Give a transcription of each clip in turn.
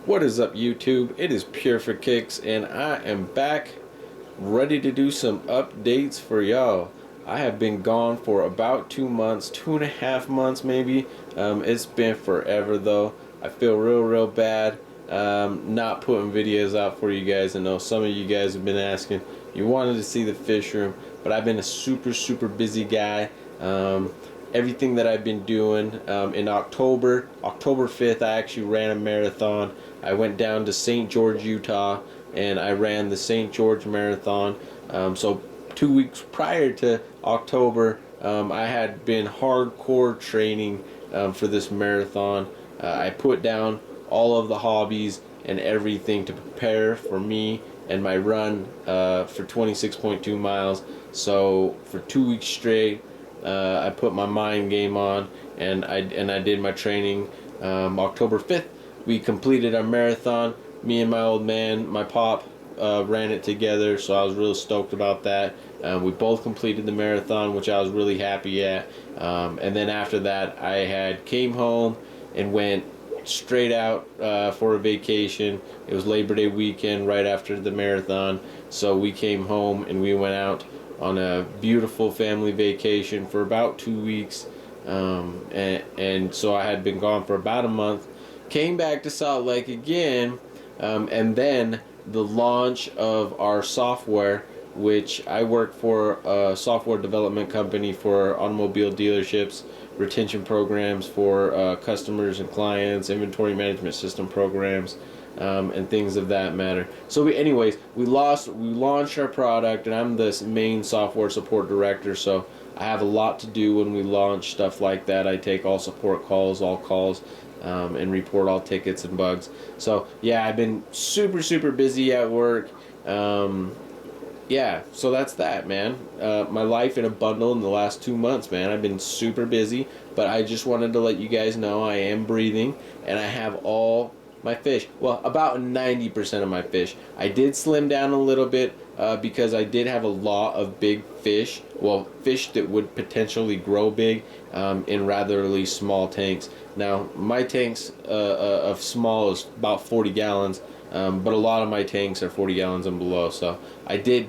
What is up, YouTube? It is Pure for Kicks, and I am back ready to do some updates for y'all. I have been gone for about 2 months, 2.5 months maybe. It's been forever though. I feel real bad not putting videos out for you guys. I know some of you guys have been asking. You wanted to see the fish room, but I've been a super busy guy. Everything that I've been doing in October 5th, I actually ran a marathon. I went down to St. George, Utah, and I ran the St. George Marathon. So 2 weeks prior to October, I had been hardcore training for this marathon. I put down all of the hobbies and everything to prepare for me and my run for 26.2 miles. So for 2 weeks straight, I put my mind game on, and I did my training. October 5th, we completed our marathon. Me and my old man, my pop, ran it together, so I was real stoked about that. We both completed the marathon, which I was really happy at. And then after that, I came home and went straight out for a vacation. It was Labor Day weekend right after the marathon, so we came home and we went out on a beautiful family vacation for about 2 weeks. And so I had been gone for about a month. Came back to Salt Lake again, and then the launch of our software, which I work for a software development company for automobile dealerships, retention programs for customers and clients, inventory management system programs, and things of that matter. So we launched our product, and I'm the main software support director, so I have a lot to do when we launch stuff like that. I take all support calls, and report all tickets and bugs. So yeah, I've been super busy at work. Yeah, so that's that, man. My life in a bundle in the last 2 months, man. I've been super busy, but I just wanted to let you guys know I am breathing, and I have all my fish. Well, about 90% of my fish. I did slim down a little bit because I did have a lot of big fish. Well, fish that would potentially grow big in ratherly small tanks. Now, my tanks of small is about 40 gallons, but a lot of my tanks are 40 gallons and below. So I did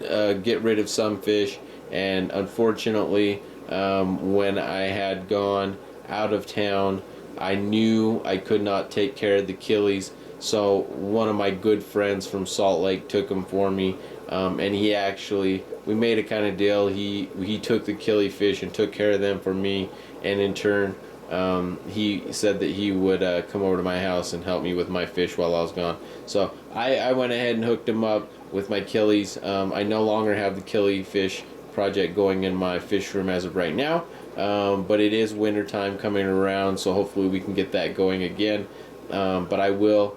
get rid of some fish, and unfortunately, when I had gone out of town, I knew I could not take care of the killies, so one of my good friends from Salt Lake took them for me, and we made a kind of deal. He took the killifish and took care of them for me, and in turn, he said that he would come over to my house and help me with my fish while I was gone. So I went ahead and hooked him up with my killies. I no longer have the killifish project going in my fish room as of right now, but it is winter time coming around, so hopefully we can get that going again. But I'll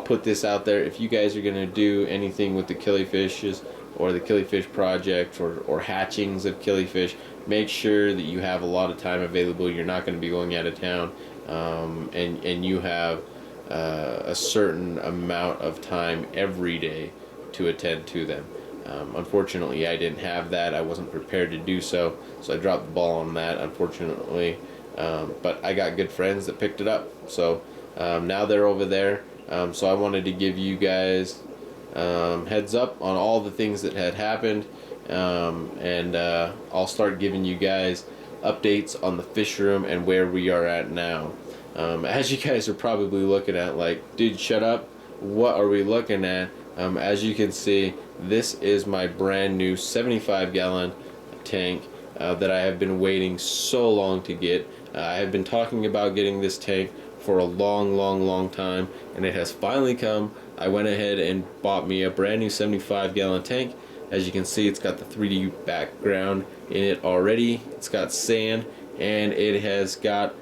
put this out there. If you guys are going to do anything with the killifishes or the killifish project or hatchings of killifish, make sure that you have a lot of time available. You're not going to be going out of town, and you have a certain amount of time every day to attend to them. Unfortunately, I didn't have that. I wasn't prepared to do so I dropped the ball on that, unfortunately. But I got good friends that picked it up, so now they're over there. So I wanted to give you guys heads up on all the things that had happened, and I'll start giving you guys updates on the fish room and where we are at now. As you guys are probably looking at, like, dude, shut up, what are we looking at? As you can see, this is my brand new 75-gallon tank that I have been waiting so long to get. I have been talking about getting this tank for a long time, and it has finally come. I went ahead and bought me a brand new 75-gallon tank. As you can see, it's got the 3D background in it already. It's got sand, and it has got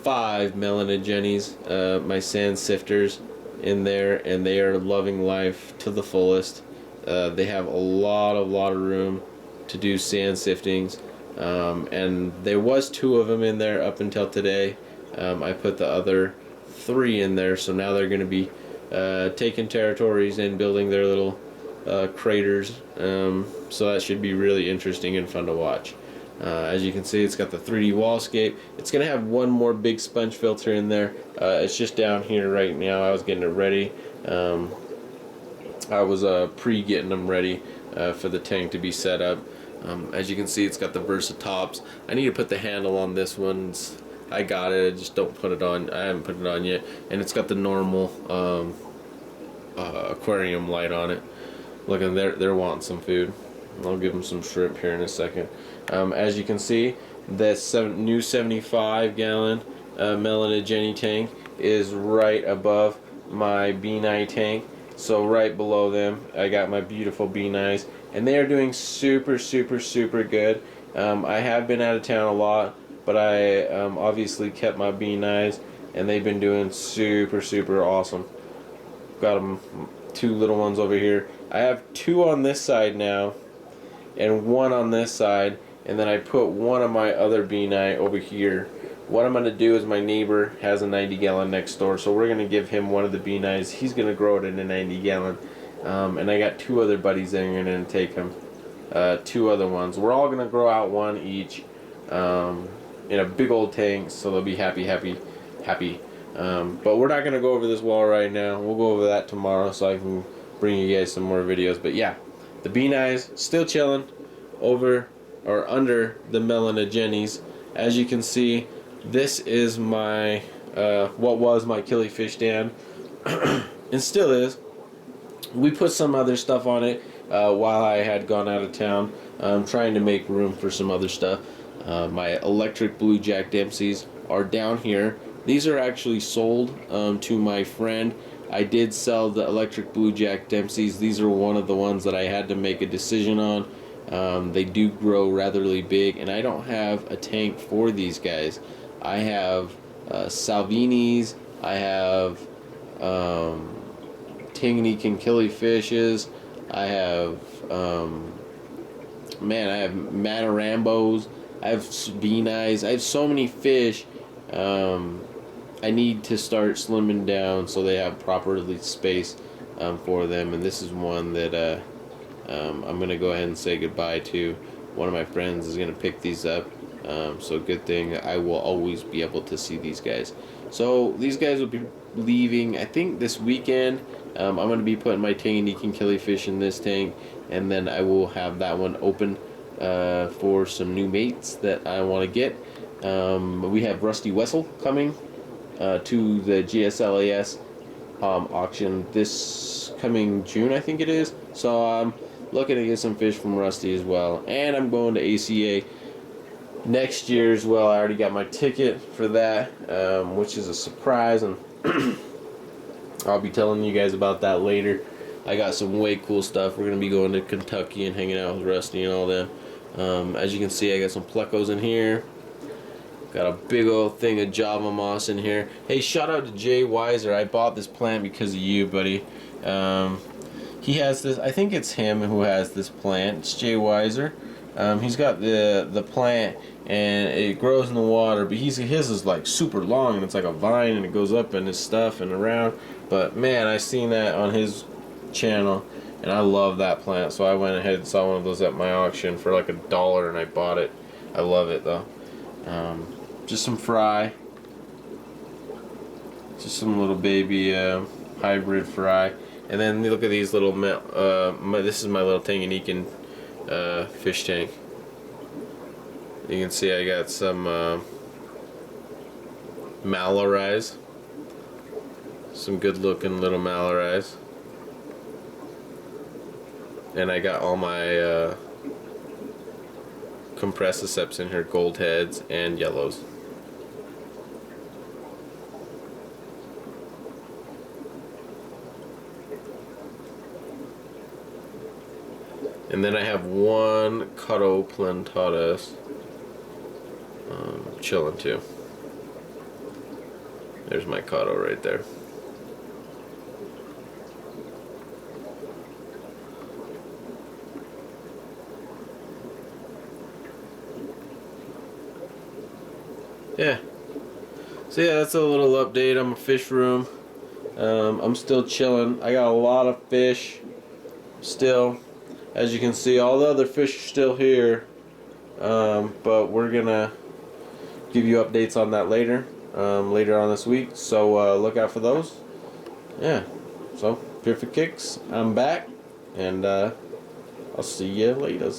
5 Melanogennies, my sand sifters, in there, and they are loving life to the fullest. They have a lot of room to do sand siftings, and there was 2 of them in there up until today. I put the other 3 in there, so now they're going to be taking territories and building their little craters, so that should be really interesting and fun to watch. As you can see, it's got the 3D wallscape. It's gonna have one more big sponge filter in there. It's just down here right now. I was getting it ready. I was pre-getting them ready for the tank to be set up. As you can see, it's got the Versatops. I need to put the handle on this one. I got it. I just don't put it on. I haven't put it on yet. And it's got the normal aquarium light on it. Look, and they're wanting some food. I'll give them some shrimp here in a second. As you can see, this new 75-gallon Melanogeny tank is right above my Benign tank. So right below them, I got my beautiful Benigns, and they are doing super, super, super good. I have been out of town a lot, but I obviously kept my Benigns, and they've been doing super, super awesome. Got them, two little ones over here. I have two on this side now, and one on this side, and then I put one of my other Benign over here. What I'm going to do is my neighbor has a 90-gallon next door, so we're going to give him one of the Benigns. He's going to grow it in a 90-gallon. And I got two other buddies that are going to take him. Two other ones. We're all going to grow out one each in a big old tank, so they'll be happy. But we're not going to go over this wall right now. We'll go over that tomorrow so I can bring you guys some more videos. But yeah, the Benigns still chilling over or under the Melanogenes. As you can see, this is my what was my killifish dam and still is. We put some other stuff on it while I had gone out of town, trying to make room for some other stuff. My electric blue Jack Dempseys are down here. These are actually sold to my friend. I did sell the electric blue Jack Dempseys. These are one of the ones that I had to make a decision on. They do grow ratherly big, and I don't have a tank for these guys. I have Salvinis, I have Tanganyika killifishes, I have I have Matarambos, I have Benigns, I have so many fish. I need to start slimming down so they have properly space for them, and this is one that I'm going to go ahead and say goodbye to. One of my friends is going to pick these up, so good thing I will always be able to see these guys. So these guys will be leaving, I think, this weekend. I'm going to be putting my Tanganyika killifish in this tank, and then I will have that one open for some new mates that I want to get. We have Rusty Wessel coming to the GSLAS auction this coming June, I think it is. So I'm looking to get some fish from Rusty as well. And I'm going to ACA next year as well. I already got my ticket for that, which is a surprise, and I'll be telling you guys about that later. I got some way cool stuff. We're going to be going to Kentucky and hanging out with Rusty and all them. As you can see, I got some plecos in here. Got a big old thing of Java moss in here. Hey, shout out to Jay Weiser. I bought this plant because of you, buddy. He has this, I think it's him who has this plant. It's Jay Weiser. He's got the plant, and it grows in the water, but his is like super long, and it's like a vine, and it goes up in his stuff and around. But man, I seen that on his channel, and I love that plant, so I went ahead and saw one of those at my auction for like $1, and I bought it. I love it though. Just some fry, just some little baby hybrid fry, and then look at these little this is my little Tanganyika fish tank. You can see I got some Malarise, some good looking little Malarise, and I got all my Compressiceps in here, gold heads and yellows. And then I have one Cutto plantatus chilling too. There's my Cutto right there. Yeah. So yeah, that's a little update on my fish room. I'm still chilling. I got a lot of fish still. As you can see, all the other fish are still here. But we're gonna give you updates on that later on this week. So look out for those. Yeah. So Perfect Kicks, I'm back, and I'll see you later.